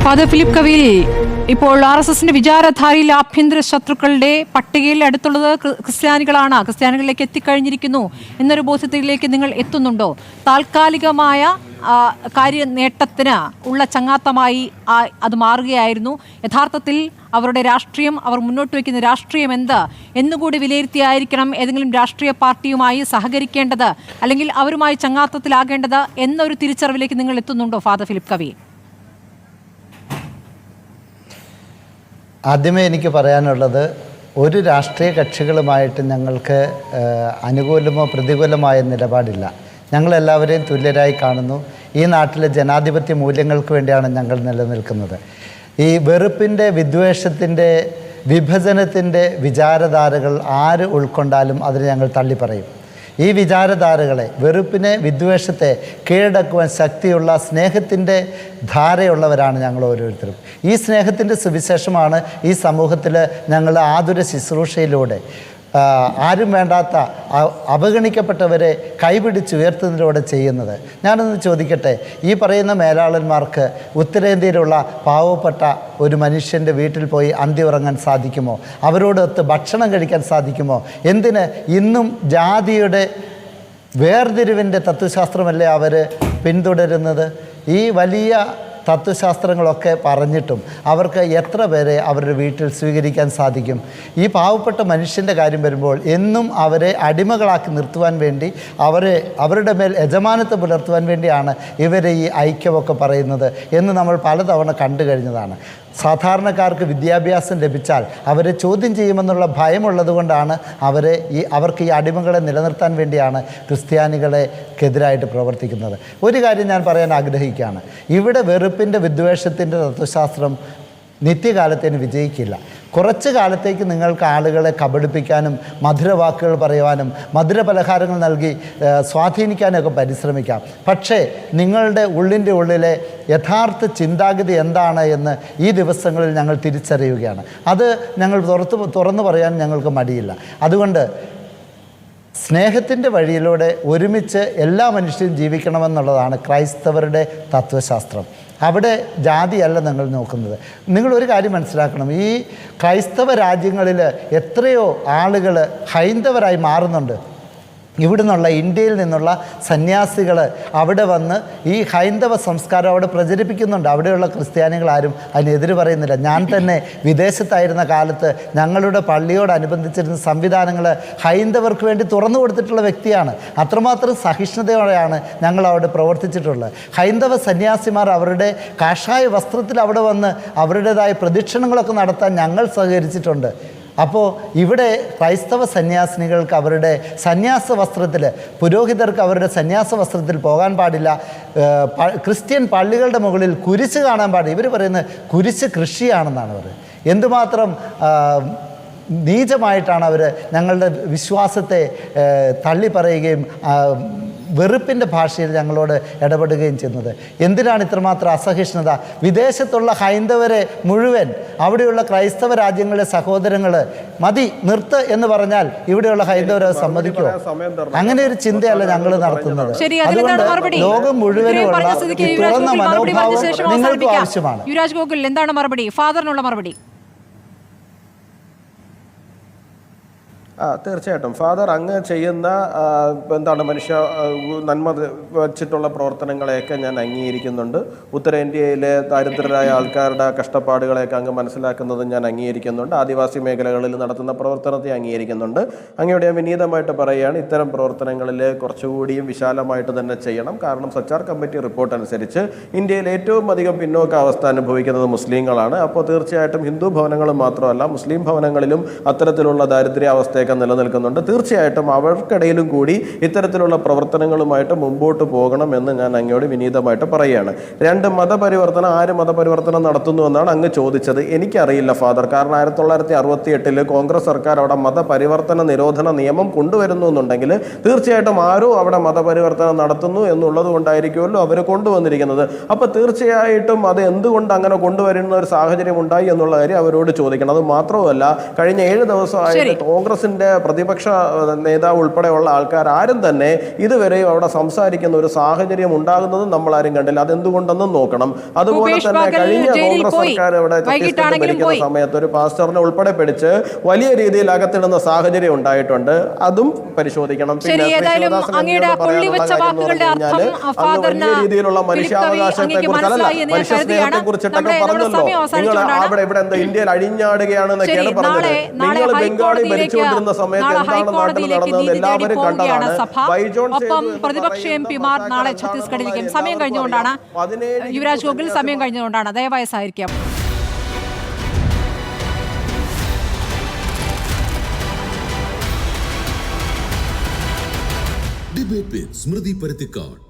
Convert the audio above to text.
Father Philip കവിൽ, ഇപ്പോൾ RSSന്റെ വിചാരധാരയിൽ ആഭ്യന്തര ശത്രുക്കളുടെ പട്ടികയിൽ അടുത്തുള്ളത് ക്രിസ്ത്യാനികളാണ്, ക്രിസ്ത്യാനികളിലേക്ക് എത്തിക്കഴിഞ്ഞിരിക്കുന്നു എന്നൊരു ബോധ്യത്തിലേക്ക് നിങ്ങൾ എത്തുന്നുണ്ടോ? താൽക്കാലികമായ കാര്യ നേട്ടത്തിന് ഉള്ള ചങ്ങാത്തമായി അത് മാറുകയായിരുന്നു. യഥാർത്ഥത്തിൽ അവരുടെ രാഷ്ട്രീയം, അവർ മുന്നോട്ട് വയ്ക്കുന്ന രാഷ്ട്രീയം എന്നുകൂടി വിലയിരുത്തിയായിരിക്കണം ഏതെങ്കിലും രാഷ്ട്രീയ പാർട്ടിയുമായി സഹകരിക്കേണ്ടത്, അല്ലെങ്കിൽ അവരുമായി ചങ്ങാത്തത്തിലാകേണ്ടത് എന്നൊരു തിരിച്ചറിവിലേക്ക് നിങ്ങൾ എത്തുന്നുണ്ടോ ഫാദർ ഫിലിപ്പ് കവി? ആദ്യമേ എനിക്ക് പറയാനുള്ളത്, ഒരു രാഷ്ട്രീയ കക്ഷികളുമായിട്ട് ഞങ്ങൾക്ക് അനുകൂലമോ പ്രതികൂലമായ നിലപാടില്ല. ഞങ്ങളെല്ലാവരെയും തുല്യരായി കാണുന്നു. ഈ നാട്ടിലെ ജനാധിപത്യ മൂല്യങ്ങൾക്ക് വേണ്ടിയാണ് ഞങ്ങൾ നിലനിൽക്കുന്നത്. ഈ വെറുപ്പിൻ്റെ, വിദ്വേഷത്തിൻ്റെ, വിഭജനത്തിൻ്റെ വിചാരധാരകൾ ആര് ഉൾക്കൊണ്ടാലും അതിനെ ഞങ്ങൾ തള്ളിപ്പറയും. ഈ വിചാരധാരകളെ, വെറുപ്പിനെ, വിദ്വേഷത്തെ കീഴടക്കുവാൻ ശക്തിയുള്ള സ്നേഹത്തിൻ്റെ ധാരയുള്ളവരാണ് ഞങ്ങൾ ഓരോരുത്തരും. ഈ സ്നേഹത്തിൻ്റെ സുവിശേഷമാണ് ഈ സമൂഹത്തിൽ ഞങ്ങൾ ആതുര ശുശ്രൂഷയിലൂടെ ആരും വേണ്ടാത്ത അവഗണിക്കപ്പെട്ടവരെ കൈപിടിച്ചുയർത്തുന്നതിലൂടെ ചെയ്യുന്നത്. ഞാനൊന്ന് ചോദിക്കട്ടെ, ഈ പറയുന്ന മേലാളന്മാർക്ക് ഉത്തരേന്ത്യയിലുള്ള പാവപ്പെട്ട ഒരു മനുഷ്യൻ്റെ വീട്ടിൽ പോയി അന്തി ഉറങ്ങാൻ സാധിക്കുമോ? അവരോടൊത്ത് ഭക്ഷണം കഴിക്കാൻ സാധിക്കുമോ? എന്തിന് ഇന്നും ജാതിയുടെ വേർതിരിവിൻ്റെ തത്വശാസ്ത്രമല്ലേ അവർ പിന്തുടരുന്നത്? ഈ വലിയ തത്വശാസ്ത്രങ്ങളൊക്കെ പറഞ്ഞിട്ടും അവർക്ക് എത്ര പേരെ അവരുടെ വീട്ടിൽ സ്വീകരിക്കാൻ സാധിക്കും? ഈ പാവപ്പെട്ട മനുഷ്യൻ്റെ കാര്യം വരുമ്പോൾ എന്നും അവരെ അടിമകളാക്കി നിർത്തുവാൻ വേണ്ടി, അവരുടെ മേൽ യജമാനത്വം പുലർത്തുവാൻ വേണ്ടിയാണ് ഇവരെ ഈ ഐക്യമൊക്കെ പറയുന്നത് എന്ന് നമ്മൾ പലതവണ കണ്ടു കഴിഞ്ഞതാണ്. സാധാരണക്കാർക്ക് വിദ്യാഭ്യാസം ലഭിച്ചാൽ അവരെ ചോദ്യം ചെയ്യുമെന്നുള്ള ഭയമുള്ളത് കൊണ്ടാണ് അവർക്ക് ഈ അടിമകളെ നിലനിർത്താൻ വേണ്ടിയാണ് ക്രിസ്ത്യാനികളെക്കെതിരായിട്ട് പ്രവർത്തിക്കുന്നത്. ഒരു കാര്യം ഞാൻ പറയാൻ ആഗ്രഹിക്കുകയാണ്. ഇവിടെ വെറുപ്പിൻ്റെ, വിദ്വേഷത്തിൻ്റെ തത്വശാസ്ത്രം നിത്യകാലത്തേന് വിജയിക്കില്ല. കുറച്ച് കാലത്തേക്ക് നിങ്ങൾക്ക് ആളുകളെ കബളിപ്പിക്കാനും മധുരവാക്കുകൾ പറയുവാനും മധുരപലഹാരങ്ങൾ നൽകി സ്വാധീനിക്കാനൊക്കെ പരിശ്രമിക്കാം. പക്ഷേ നിങ്ങളുടെ ഉള്ളിലെ യഥാർത്ഥ ചിന്താഗതി എന്താണ് എന്ന് ഈ ദിവസങ്ങളിൽ ഞങ്ങൾ തിരിച്ചറിയുകയാണ്. അത് ഞങ്ങൾ തുറന്നു പറയാൻ ഞങ്ങൾക്ക് മടിയില്ല. അതുകൊണ്ട് സ്നേഹത്തിൻ്റെ വഴിയിലൂടെ ഒരുമിച്ച് എല്ലാ മനുഷ്യരും ജീവിക്കണമെന്നുള്ളതാണ് ക്രൈസ്തവരുടെ തത്വശാസ്ത്രം. അവിടെ ജാതിയല്ല നിങ്ങൾ നോക്കുന്നത്. നിങ്ങളൊരു കാര്യം മനസ്സിലാക്കണം, ഈ ക്രൈസ്തവ രാജ്യങ്ങളിൽ എത്രയോ ആളുകൾ ഹൈന്ദവരായി മാറുന്നുണ്ട്. ഇവിടെ നിന്നുള്ള, ഇന്ത്യയിൽ നിന്നുള്ള സന്യാസികൾ അവിടെ വന്ന് ഈ ഹൈന്ദവ സംസ്കാരം അവിടെ പ്രചരിപ്പിക്കുന്നുണ്ട്. അവിടെയുള്ള ക്രിസ്ത്യാനികൾ ആരും അതിനെതിര് പറയുന്നില്ല. ഞാൻ തന്നെ വിദേശത്തായിരുന്ന കാലത്ത് ഞങ്ങളുടെ പള്ളിയോടനുബന്ധിച്ചിരുന്ന സംവിധാനങ്ങൾ ഹൈന്ദവർക്ക് വേണ്ടി തുറന്നു കൊടുത്തിട്ടുള്ള വ്യക്തിയാണ്. അത്രമാത്രം സഹിഷ്ണുതയോടെയാണ് ഞങ്ങൾ അവിടെ പ്രവർത്തിച്ചിട്ടുള്ളത്. ഹൈന്ദവ സന്യാസിമാർ അവരുടെ കാഷായ വസ്ത്രത്തിൽ അവിടെ വന്ന് അവരുടേതായ പ്രദക്ഷിണങ്ങളൊക്കെ നടത്താൻ ഞങ്ങൾ സഹകരിച്ചിട്ടുണ്ട്. അപ്പോൾ ഇവിടെ ക്രൈസ്തവ സന്യാസിനികൾക്ക് അവരുടെ സന്യാസ വസ്ത്രത്തിൽ, പുരോഹിതർക്ക് അവരുടെ സന്യാസ വസ്ത്രത്തിൽ പോകാൻ പാടില്ല. ക്രിസ്ത്യൻ പള്ളികളുടെ മുകളിൽ കുരിശ് കാണാൻ പാടില്ല. ഇവർ പറയുന്നത് കുരിശ് കൃഷിയാണെന്നാണ് പറയുന്നത്. എന്തുമാത്രം നീചമായിട്ടാണ് അവർ ഞങ്ങളുടെ വിശ്വാസത്തെ തള്ളിപ്പറയുകയും വെറുപ്പിൻ്റെ ഭാഷയിൽ ഞങ്ങളോട് ഇടപെടുകയും ചെയ്യുന്നത്. എന്തിനാണ് ഇത്രമാത്രം അസഹിഷ്ണുത? വിദേശത്തുള്ള ഹൈന്ദവരെ മുഴുവൻ, അവിടെയുള്ള ക്രൈസ്തവ രാജ്യങ്ങളിലെ സഹോദരങ്ങൾ മതി നിർത്ത് എന്ന് പറഞ്ഞാൽ ഇവിടെയുള്ള ഹൈന്ദവരെ സമ്മതിക്കുമോ? അങ്ങനെ ഒരു ചിന്തയല്ല ഞങ്ങൾ നടത്തുന്നത്. അതുകൊണ്ട് ലോകം മുഴുവനുമുള്ള തുറന്ന മനോഭാവം നിങ്ങൾക്ക് ആവശ്യമാണ്. യുവരാജ് ഗോകുൽ, എന്താണ് മറുപടി? ഫാദറിനുള്ള മറുപടി. തീർച്ചയായിട്ടും ഫാദർ, അങ്ങ് ചെയ്യുന്ന മനുഷ്യ നന്മ വച്ചിട്ടുള്ള പ്രവർത്തനങ്ങളെയൊക്കെ ഞാൻ അംഗീകരിക്കുന്നുണ്ട്. ഉത്തരേന്ത്യയിലെ ദരിദ്രരായ ആൾക്കാരുടെ കഷ്ടപ്പാടുകളെയൊക്കെ അങ്ങ് മനസ്സിലാക്കുന്നത് ഞാൻ അംഗീകരിക്കുന്നുണ്ട്. ആദിവാസി മേഖലകളിൽ നടത്തുന്ന പ്രവർത്തനത്തെ അംഗീകരിക്കുന്നുണ്ട്. അങ്ങയോട് ഞാൻ വിനീതമായിട്ട് പറയുകയാണ്, ഇത്തരം പ്രവർത്തനങ്ങളിൽ കുറച്ചുകൂടിയും വിശാലമായിട്ട് തന്നെ ചെയ്യണം. കാരണം സച്ചാർ കമ്മിറ്റി റിപ്പോർട്ട് അനുസരിച്ച് ഇന്ത്യയിൽ ഏറ്റവും അധികം പിന്നോക്കാവസ്ഥ അനുഭവിക്കുന്നത് മുസ്ലിങ്ങളാണ്. അപ്പോൾ തീർച്ചയായിട്ടും ഹിന്ദു ഭവനങ്ങളും മാത്രമല്ല, മുസ്ലിം ഭവനങ്ങളിലും അത്തരത്തിലുള്ള ദാരിദ്ര്യാവസ്ഥ നിലനിൽക്കുന്നുണ്ട്. തീർച്ചയായിട്ടും അവർക്കിടയിലും കൂടി ഇത്തരത്തിലുള്ള പ്രവർത്തനങ്ങളുമായിട്ട് മുമ്പോട്ട് പോകണം എന്ന് ഞാൻ അങ്ങയോട് വിനീതമായിട്ട് പറയുകയാണ്. ആര് മതപരിവർത്തനം നടത്തുന്നു എന്നാണ് അങ്ങ് ചോദിച്ചത്. എനിക്കറിയില്ല ഫാദർ. കാരണം 1968 കോൺഗ്രസ് സർക്കാർ അവിടെ മതപരിവർത്തന നിരോധന നിയമം കൊണ്ടുവരുന്നു എന്നുണ്ടെങ്കിൽ തീർച്ചയായിട്ടും ആരോ അവിടെ മതപരിവർത്തനം നടത്തുന്നു എന്നുള്ളത് കൊണ്ടായിരിക്കുമല്ലോ അവർ കൊണ്ടുവന്നിരിക്കുന്നത്. അപ്പോൾ തീർച്ചയായിട്ടും അത് എന്തുകൊണ്ട് അങ്ങനെ കൊണ്ടുവരുന്ന ഒരു സാഹചര്യം ഉണ്ടായി എന്നുള്ള കാര്യം അവരോട് ചോദിക്കണം. അത് മാത്രമല്ല, കഴിഞ്ഞ 7 ദിവസമായിട്ട് കോൺഗ്രസിന്റെ കോൺഗ്രസിന്റെ പ്രതിപക്ഷ നേതാവ് ഉൾപ്പെടെയുള്ള ആൾക്കാർ ആരും തന്നെ ഇതുവരെയും അവിടെ സംസാരിക്കുന്ന ഒരു സാഹചര്യം ഉണ്ടാകുന്നതും നമ്മൾ ആരും കണ്ടില്ല. അതെന്തുകൊണ്ടെന്നും നോക്കണം. അതുപോലെ തന്നെ കഴിഞ്ഞ കോൺഗ്രസ് സർക്കാർ ഇവിടെ ഛത്തീസ്ഗഡ് ഭരിക്കുന്ന സമയത്ത് ഒരു പാസ്റ്ററിനെ ഉൾപ്പെടെ പിടിച്ച് വലിയ രീതിയിൽ അകത്തിടുന്ന സാഹചര്യം ഉണ്ടായിട്ടുണ്ട്. അതും പരിശോധിക്കണം. പിന്നെ വലിയ രീതിയിലുള്ള മനുഷ്യാവകാശത്തെ കുറിച്ചല്ല, മനുഷ്യ സ്നേഹത്തെ കുറിച്ചിട്ടൊക്കെ പറഞ്ഞല്ലോ. നിങ്ങൾ അവിടെ ഇവിടെ എന്താ ഇന്ത്യയിൽ അഴിഞ്ഞാടുകയാണെന്നൊക്കെയാണ് പറഞ്ഞത്. നിങ്ങൾ ബംഗാളി ഭരിച്ചുകൊണ്ടിരുന്ന സമയത്ത് എന്താണ് നാട്ടിൽ നടന്നത് എല്ലാവരും കണ്ടതാണ്. പ്രതിപക്ഷ എം പിമാർ നാളെ ഛത്തീസ്ഗഡിലേക്ക് സമയം കഴിഞ്ഞുകൊണ്ടാണ് യുവരാജ് ഗോകുൽ, സമയം കഴിഞ്ഞുകൊണ്ടാണ്. ദയവായി സഹകരിക്കാം. ഡിബേറ്റ് വിത്ത് സ്മൃതി പരുത്തിക്കാട്.